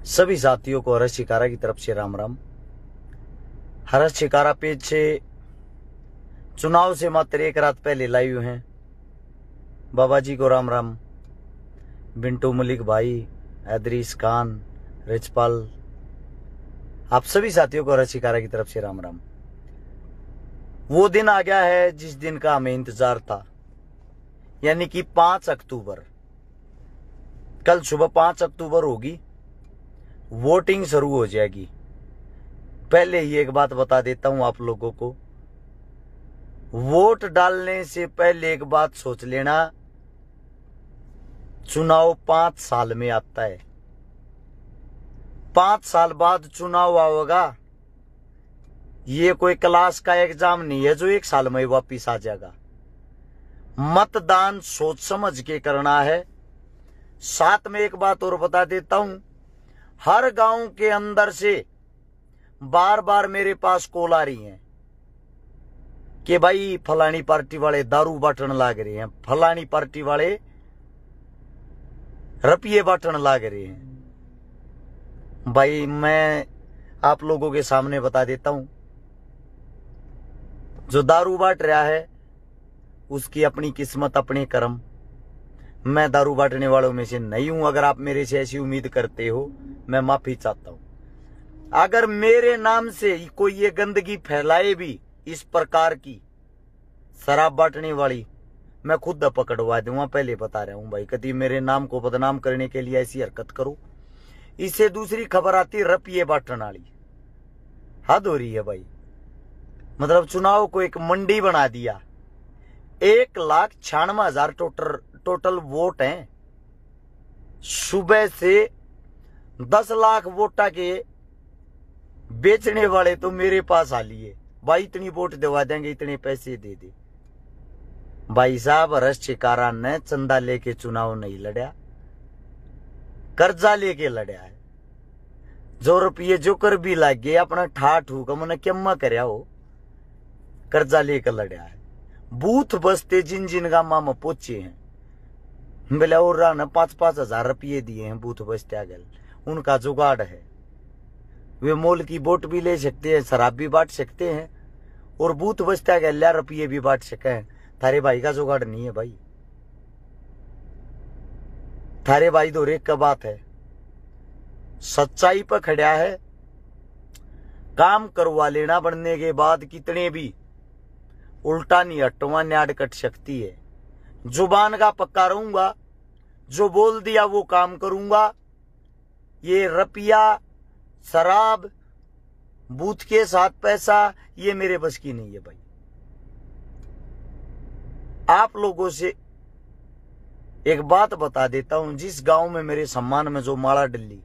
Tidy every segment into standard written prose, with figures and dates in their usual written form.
सभी साथियों को हर्ष शिकारा की तरफ से राम राम। हर्ष शिकारा पेज से चुनाव से मात्र एक रात पहले लाइव हैं। बाबा जी को राम राम, बिंटू मलिक भाई, हैदरीस खान, रिचपाल, आप सभी साथियों को हर्ष शिकारा की तरफ से राम राम। वो दिन आ गया है जिस दिन का हमें इंतजार था, यानी कि 5 अक्टूबर। कल सुबह 5 अक्टूबर होगी, वोटिंग शुरू हो जाएगी। पहले ही एक बात बता देता हूं आप लोगों को, वोट डालने से पहले एक बात सोच लेना, चुनाव 5 साल में आता है। 5 साल बाद चुनाव आओगा। ये कोई क्लास का एग्जाम नहीं है जो 1 साल में वापिस आ जाएगा। मतदान सोच समझ के करना है। साथ में एक बात और बता देता हूं, हर गांव के अंदर से बार बार मेरे पास कॉल आ रही हैं कि भाई फलानी पार्टी वाले दारू बांटने लाग रहे हैं, फलानी पार्टी वाले रुपये बांटने लाग रहे हैं। भाई मैं आप लोगों के सामने बता देता हूं, जो दारू बांट रहा है उसकी अपनी किस्मत, अपने कर्म। मैं दारू बांटने वालों में से नहीं हूं। अगर आप मेरे से ऐसी उम्मीद करते हो, मैं माफी चाहता हूं। अगर मेरे नाम से कोई ये गंदगी फैलाए भी इस प्रकार की शराब बांटने वाली, मैं खुद पकड़वा दूंगा। पहले बता रहा हूं भाई, कभी मेरे नाम को बदनाम करने के लिए ऐसी हरकत करो। इससे दूसरी खबर आती रुपये बांटने वाली। हद हो रही है भाई। मतलब चुनाव को एक मंडी बना दिया। 1,96,000 टोटल वोट हैं। सुबह से 10 लाख वोटा के बेचने वाले तो मेरे पास आ लिए, भाई इतनी वोट दिवा देंगे, इतने पैसे दे दे। भाई साहब, हर्ष शिकारा ने चंदा लेके चुनाव नहीं लड़ा, कर्जा लेके लड़ा है। जो रुपये जो कर भी लग गए, अपना ठाठ हुआ मैंने क्या करया हो, कर्जा लेकर लड़ा है। बूथ बसते जिन जिन गामा में पहुंचे हैं, बोले और 5-5 हजार रुपये दिए हैं बूथ बसते आगे, उनका जुगाड़ है। वे मोल की वोट भी ले सकते हैं, शराब भी बांट सकते हैं, और बूथ बसते आगे रुपये भी बांट सके हैं। थारे भाई का जुगाड़ नहीं है भाई। थारे भाई तो रेक का बात है, सच्चाई पर खड़ा है। काम करवा लेना बनने के बाद कितने भी उल्टा नहीं हटवा, न्याड़ कट सकती है। जुबान का पक्का रहूंगा, जो बोल दिया वो काम करूंगा। ये रुपया, शराब, बूथ के साथ पैसा, ये मेरे बस की नहीं है भाई। आप लोगों से एक बात बता देता हूं, जिस गांव में मेरे सम्मान में जो माला डली,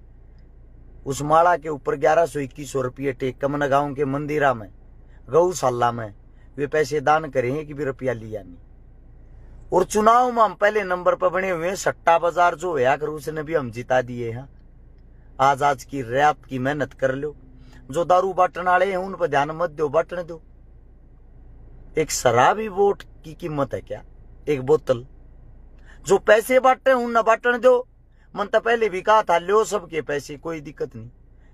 उस माला के ऊपर 1100-2100 रुपये टेक कमन गांव के मंदिरा में, गौशाला में वे पैसे दान करे हैं कि भी रुपया लिया नहीं। और चुनाव में हम पहले नंबर पर बने हुए हैं। सट्टा बाजार जो है आकर उसने भी हम जिता दिए हैं। आज की रात की मेहनत कर लो। जो दारू बांटने वाले हैं उन पर ध्यान मत दो, बांटने दो। एक शराबी वोट की कीमत है क्या? एक बोतल। जो पैसे बांटते हैं उन न बांटने दो। मन तो पहले भी कहा था, लो सबके पैसे, कोई दिक्कत नहीं,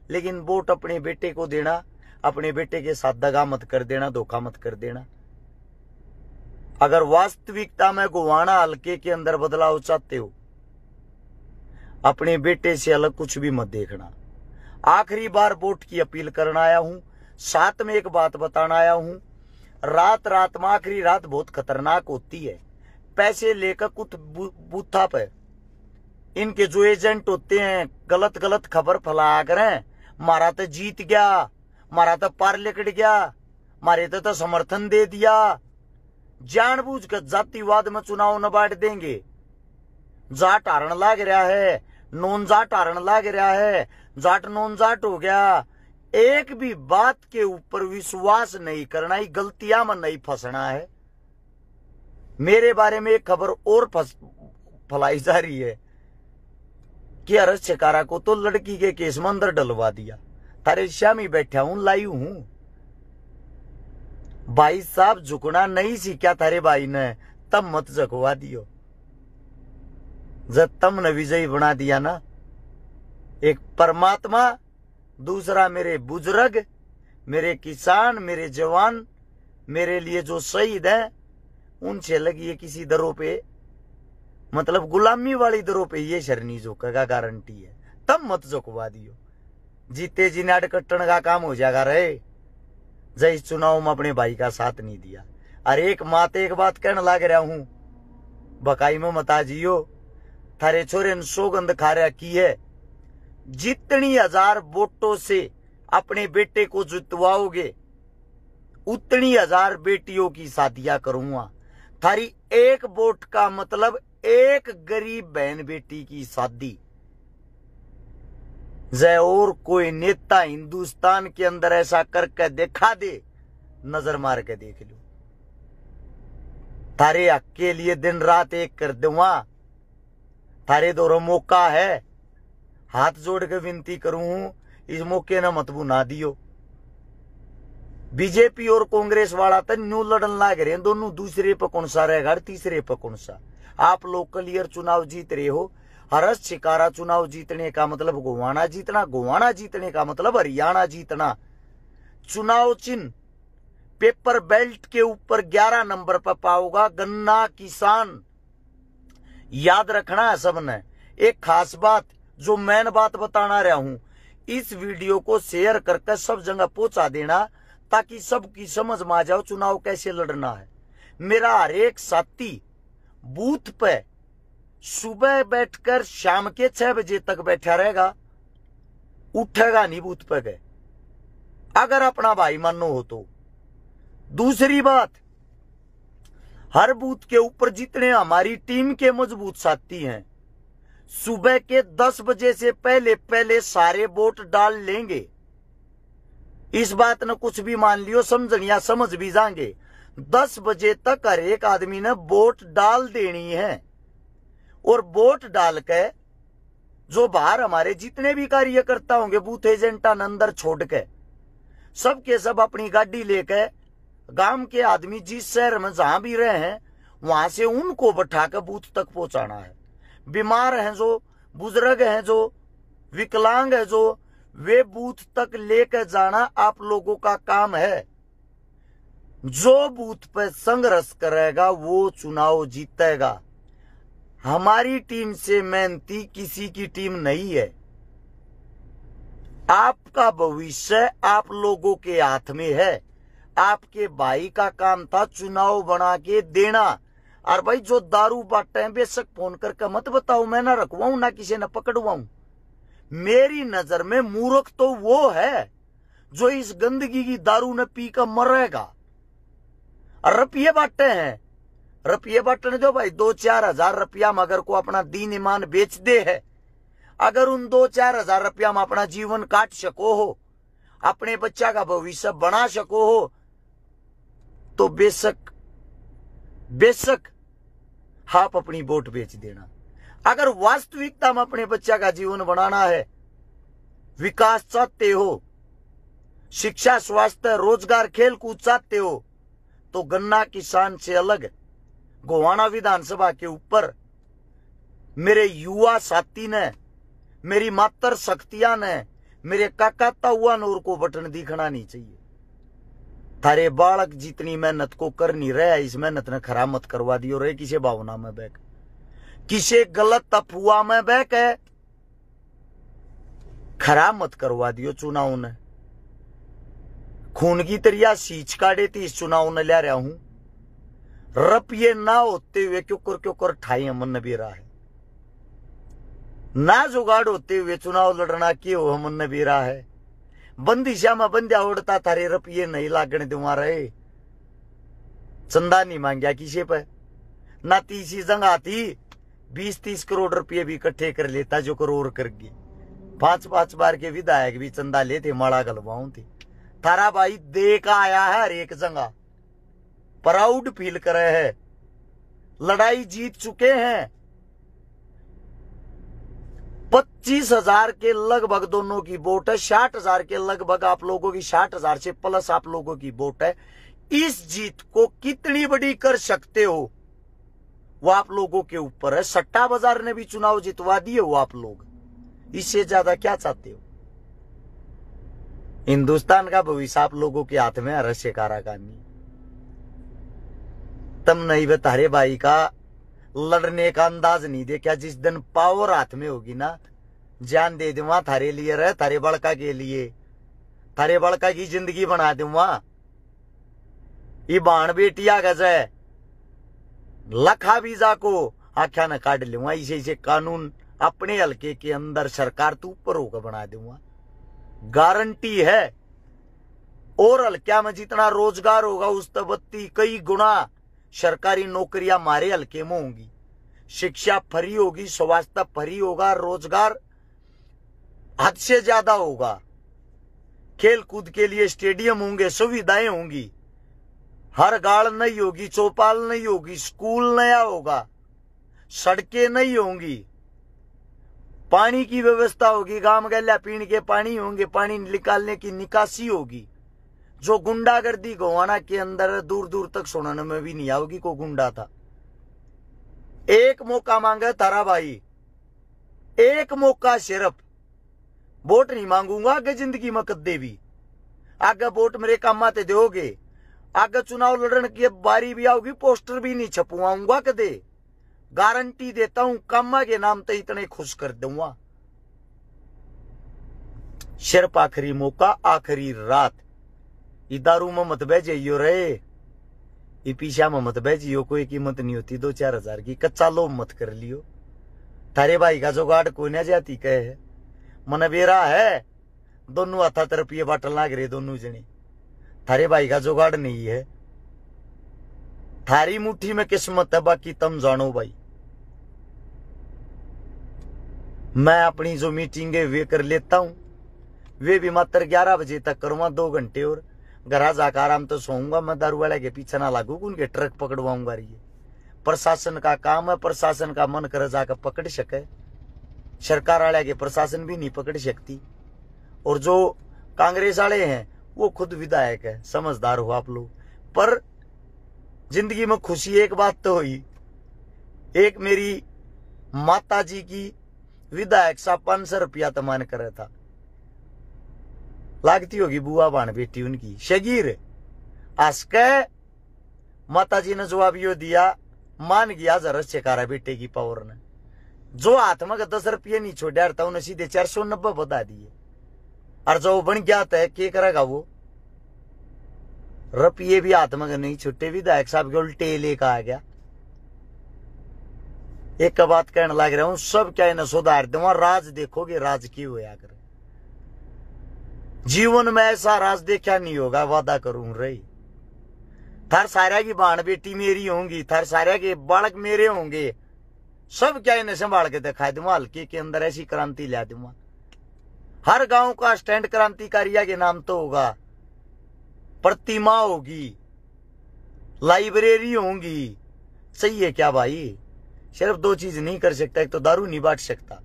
लेकिन वोट अपने बेटे को देना, अपने बेटे के साथ दगा मत कर देना, धोखा मत कर देना। अगर वास्तविकता में गोवाना हल्के के अंदर बदलाव चाहते हो, अपने बेटे से अलग कुछ भी मत देखना। आखिरी बार वोट की अपील करना आया हूं। साथ में एक बात बताना आया हूं, रात में, आखिरी रात बहुत खतरनाक होती है। पैसे लेकर कुछ बूथा पे इनके जो एजेंट होते हैं गलत खबर फैला कर, मारा तो जीत गया, मारा तो पार लेकड़ गया, मारे तो समर्थन दे दिया, जानबूझकर जातिवाद में चुनाव न बांट देंगे। जाट हारण लाग रहा है, नॉन जाट हारण लाग रहा है, जाट नॉन जाट हो गया। एक भी बात के ऊपर विश्वास नहीं करना, ही गलतियां में नहीं फंसना है। मेरे बारे में एक खबर और फैलाई जा रही है कि हर्ष शिकारा को तो लड़की के केस में अंदर डलवा दिया। थारे श्यामी बैठा हूं, लाइव हूं। भाई साहब, झुकना नहीं सीखा थारे भाई ने, तब मत झकवा दियो। जब तुमने विजयी बना दिया ना, एक परमात्मा, दूसरा मेरे बुजुर्ग, मेरे किसान, मेरे जवान, मेरे लिए जो शहीद हैं, उनसे लगी है किसी दरों पे, मतलब गुलामी वाली दरों पे ये शरनी झुकेगा, गारंटी है। तब मत झुकवा दियो, जीते जी नाट कट्टन का काम हो जाएगा रहे। जय इस चुनाव में अपने भाई का साथ नहीं दिया। अरे एक माते एक बात कहने लाग रहा हूं, बकाई में मता जियो, थारे छोरे ने सौगंध खा रहा की है, जितनी 1000 वोटों से अपने बेटे को जितवाओगे उतनी 1000 बेटियों की शादियां करूंगा। थारी एक वोट का मतलब एक गरीब बहन बेटी की शादी। जय और कोई नेता हिंदुस्तान के अंदर ऐसा करके दिखा दे, नजर मार के देख लो। थारे हक के लिए दिन रात एक कर दूंगा, थारे दोनों मौका है, हाथ जोड़ के विनती करूं, इस मौके न मत बुना दियो। बीजेपी और कांग्रेस वाला तो न्यू लड़न लाग रहे हैं, दोनों दूसरे पर कौन सा रहेगा, तीसरे पर कौन सा। आप लोग क्लियर चुनाव जीत रहे हो, हरस शिकारा चुनाव जीतने का मतलब गोवाना जीतना, गोवाना जीतने का मतलब हरियाणा जीतना। चुनाव चिन्ह पेपर बेल्ट के ऊपर 11 नंबर पर पाओगा, गन्ना किसान। याद रखना है सबने। एक खास बात, जो मैन बात बताना रहा हूं, इस वीडियो को शेयर करके सब जगह पहुंचा देना, ताकि सबकी समझ में आ जाओ चुनाव कैसे लड़ना है। मेरा हर एक साथी बूथ पे सुबह बैठकर शाम के 6 बजे तक बैठा रहेगा, उठेगा नहीं बूथ पे गए, अगर अपना भाई मानो हो तो। दूसरी बात, हर बूथ के ऊपर जितने हमारी टीम के मजबूत साथी हैं, सुबह के 10 बजे से पहले पहले सारे वोट डाल लेंगे। इस बात ने कुछ भी मान लियो, समझनिया समझ भी जाएंगे। 10 बजे तक हर एक आदमी ने वोट डाल देनी है, और वोट डाल के जो बाहर हमारे जितने भी कार्यकर्ता होंगे, बूथ एजेंटा अंदर छोड़ के, सब के सब अपनी गाड़ी लेके गांव के आदमी जिस शहर में जहां भी रहे हैं, वहां से उनको बैठाकर बूथ तक पहुंचाना है। बीमार हैं जो, बुजुर्ग हैं जो, विकलांग है जो, वे बूथ तक लेकर जाना आप लोगों का काम है। जो बूथ पर संघर्ष करेगा वो चुनाव जीतेगा। हमारी टीम से मेहनती किसी की टीम नहीं है। आपका भविष्य आप लोगों के हाथ में है। आपके भाई का काम था चुनाव बना के देना। और भाई जो दारू बांटते हैं, बेशक फोन करके मत बताओ, मैं ना रखवाऊं ना किसी ने पकड़वाऊं। मेरी नजर में मूर्ख तो वो है जो इस गंदगी की दारू ने पीकर मरेगा। और रुपये बांटते हैं, रुपये बांटने दो भाई, 2-4 हजार रुपया में अगर को अपना दीन ईमान बेच दे है, अगर उन 2-4 हजार रुपया में अपना जीवन काट सको हो, अपने बच्चा का भविष्य बना सको हो, तो बेशक बेशक आप अपनी वोट बेच देना। अगर वास्तविकता में अपने बच्चा का जीवन बनाना है, विकास चाहते हो, शिक्षा, स्वास्थ्य, रोजगार, खेल कूद चाहते हो, तो गन्ना किसान से अलग गोवाना विधानसभा के ऊपर मेरे युवा साथी ने, मेरी मातर शक्तियां ने, मेरे काका ताऊआ नूर को बटन दिखना नहीं चाहिए। थारे बालक जितनी मेहनत को कर नहीं रहे, इस मेहनत ने खराब मत करवा दियो रे किसी भावना में बैक, किसी गलत अफवाह में बैक है, खराब मत करवा दियो चुनाव ने। खून की तरिया सींच काटे थी इस चुनाव ने ले रहा हूं। रुपये ना होते हुए क्यों कर ठाई मन भी रहा है, ना जुगाड़ होते हुए चुनाव लड़ना क्यों हमन भी रहा है। बंदिशा में बंदिया उड़ता थारे रुपये नहीं लागने दूंगा रहे। चंदा नहीं मांगया किसी पे, ना तीसरी जंग आती 20-30 करोड़ रुपये भी इकट्ठे कर लेता जो करोड़ कर गए। 5-5 बार के विधायक भी चंदा लेते, माड़ा गलवाऊं थी। थारा भाई दे का आया है हर एक जगह, प्राउड फील करे है, लड़ाई जीत चुके हैं। 25,000 के लगभग दोनों की वोट है, 60,000 के लगभग आप लोगों की, 60,000 से प्लस आप लोगों की वोट है। इस जीत को कितनी बड़ी कर सकते हो वो आप लोगों के ऊपर है। सट्टा बाजार ने भी चुनाव जितवा दिए वो आप लोग, इससे ज्यादा क्या चाहते हो? हिंदुस्तान का भविष्य आप लोगों के हाथ में है, रश्य काराकानी। तुम नहीं बे, तारे भाई का लड़ने का अंदाज नहीं देखा। जिस दिन पावर हाथ में होगी ना, जान दे दूंगा थारे लिए, रहे थारे बड़का के लिए, थारे बड़का की जिंदगी बना दूंगा। ये बाण बेटिया गजे लखा बीजा को आख्या न काट लूंगा। इसे कानून अपने हल्के के अंदर सरकार तू ऊपर होकर बना दूंगा, गारंटी है। और हल्का में जितना रोजगार होगा उस तबत्ती कई गुना सरकारी नौकरियां हमारे हल्के में होंगी। शिक्षा फ्री होगी, स्वास्थ्य फ्री होगा, रोजगार हद से ज्यादा होगा। खेल कूद के लिए स्टेडियम होंगे, सुविधाएं होंगी। हर गाड़ नहीं होगी, चौपाल नहीं होगी, स्कूल नया होगा, सड़कें नहीं होंगी, पानी की व्यवस्था होगी, गांव गल्या पीने के पानी होंगे, पानी निकालने की निकासी होगी। जो गुंडागर्दी गोवाना के अंदर दूर दूर तक सुनने में भी नहीं आओगी को गुंडा था। एक मौका मांगे तारा भाई, एक मौका सिर्फ। वोट नहीं मांगूंगा आगे जिंदगी में कदे भी। आगे वोट मेरे काम आते दोगे, आगे चुनाव लड़ने की बारी भी आओगी, पोस्टर भी नहीं छपवाऊंगा कदे, गारंटी देता हूं। कामा के नाम तो इतने खुश कर दूंगा। सिर्फ आखिरी मौका, आखिरी रात। ये दारू में मत बह जाइयो रे, ये पीछा में मत बह जाइयो, कोई कीमत नहीं होती 2-4 हजार की। कच्चा लोभ मत कर लियो। थारे भाई का जुगाड़ कोई ना जाती कहे है, मन बेरा है। दोनों हाथा तरफ ये बाटल लाग रहे दोनों जने। थारे भाई का जुगाड़ नहीं है, थारी मुट्ठी में किस्मत है, बाकी तुम जानो भाई। मैं अपनी जो मीटिंग है वे कर लेता हूं, वे भी मात्र 11 बजे तक करूंगा, 2 घंटे और घर जाकर आराम तो सोऊंगा। मैं दारू वाले के पीछे ना लागू, उनके ट्रक पकड़वाऊंगा। ये प्रशासन का काम है, प्रशासन का मन कर जाकर पकड़ सके। सरकार वाले के प्रशासन भी नहीं पकड़ सकती। और जो कांग्रेस वाले हैं वो खुद विधायक है, समझदार हो आप लोग। पर जिंदगी में खुशी एक बात तो हुई, एक मेरी माता जी की विधायक साहब 500 रुपया तमान करे था। लागती होगी बुआ बाण बेटी उनकी शगीर। आसके माता जी ने जवाब यो दिया, मान गया जरा चेकारा बेटे की पावर ने। जो हाथ में 10 रुपये नहीं छोड़ा था उन्हें सीधे 490 बता दिए। और जो बन गया था क्या करेगा वो? रुपये भी हाथ में नहीं छुट्टे, विधायक साहब के उल्टे लेकर आ गया। एक बात कहने लग रहा हूं, सब क्या इन्हें सुधार दूंगा। राज देखोगे, राज क्यों होया करे। जीवन में ऐसा राज देखा नहीं होगा, वादा करूं रही। थर सारा की बाण बेटी मेरी होंगी, थर सारा के बालक मेरे होंगे। सब क्या इन्हें संभाल के दिखा दूंगा। हल्के के अंदर ऐसी क्रांति ला दूंगा। हर गांव का स्टैंड क्रांतिकारिया के नाम तो होगा, प्रतिमा होगी, लाइब्रेरी होंगी। सही है क्या भाई? सिर्फ 2 चीज नहीं कर सकता, एक तो दारू नहीं बांट सकता।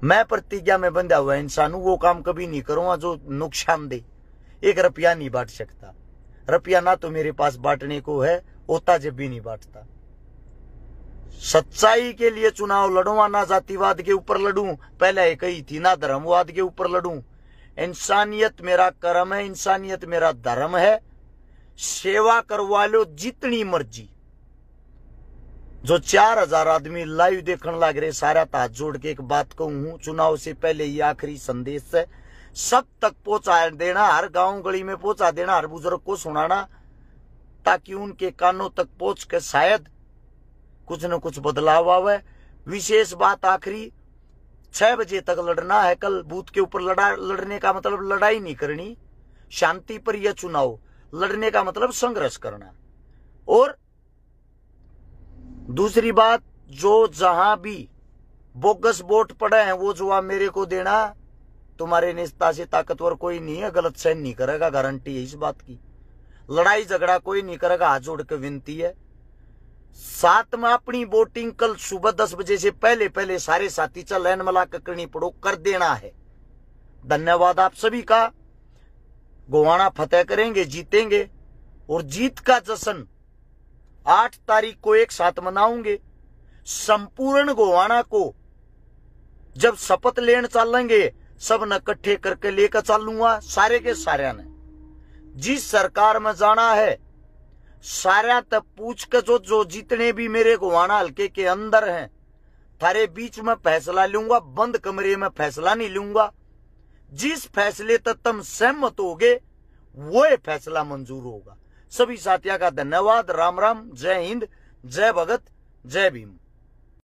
मैं प्रतिज्ञा में बंधा हुआ इंसान हूं, वो काम कभी नहीं करूंगा जो नुकसान दे। 1 रुपया नहीं बांट सकता। रुपया ना तो मेरे पास बांटने को है, होता जब भी नहीं बांटता। सच्चाई के लिए चुनाव लड़ूंगा, ना जातिवाद के ऊपर लड़ूं, पहले एक ही थी, ना धर्मवाद के ऊपर लड़ूं। इंसानियत मेरा कर्म है, इंसानियत मेरा धर्म है। सेवा करवा लो जितनी मर्जी। जो 4000 आदमी लाइव देखने लग रहे, सारा हाथ जोड़ के एक बात कहूं, चुनाव से पहले ये आखिरी संदेश है, सब तक पहुंचा देना, हर गांव गली में पहुंचा देना, हर बुजुर्ग को सुनाना, ताकि उनके कानों तक पहुंच के शायद कुछ न कुछ बदलाव आवे। विशेष बात आखिरी, 6 बजे तक लड़ना है कल बूथ के ऊपर। लड़ने का मतलब लड़ाई नहीं करनी, शांति पर यह चुनाव लड़ने का मतलब संघर्ष करना। और दूसरी बात, जो जहां भी बोगस वोट पड़े हैं वो जवाब मेरे को देना। तुम्हारे नेता से ताकतवर कोई नहीं है, गलत सहन नहीं करेगा, गारंटी है इस बात की। लड़ाई झगड़ा कोई नहीं करेगा, हाथ जोड़ के विनती है। साथ में अपनी वोटिंग कल सुबह 10 बजे से पहले सारे साथी चल लाइन मला करनी पड़ो, कर देना है। धन्यवाद आप सभी का। गोवाना फतेह करेंगे, जीतेंगे। और जीत का जश्न 8 तारीख को एक साथ मनाऊंगे। संपूर्ण गोवाना को जब शपथ लेने चलेंगे सब न इकट्ठे करके लेकर चलूंगा सारे के सारे ने। जिस सरकार में जाना है सारा तक पूछ के जो जितने भी मेरे गोवाना हल्के के अंदर हैं थारे बीच में फैसला लूंगा, बंद कमरे में फैसला नहीं लूंगा। जिस फैसले तक तुम सहमत होगे वो फैसला मंजूर होगा। सभी साथियों का धन्यवाद। राम राम, जय हिंद, जय भगत, जय भीम।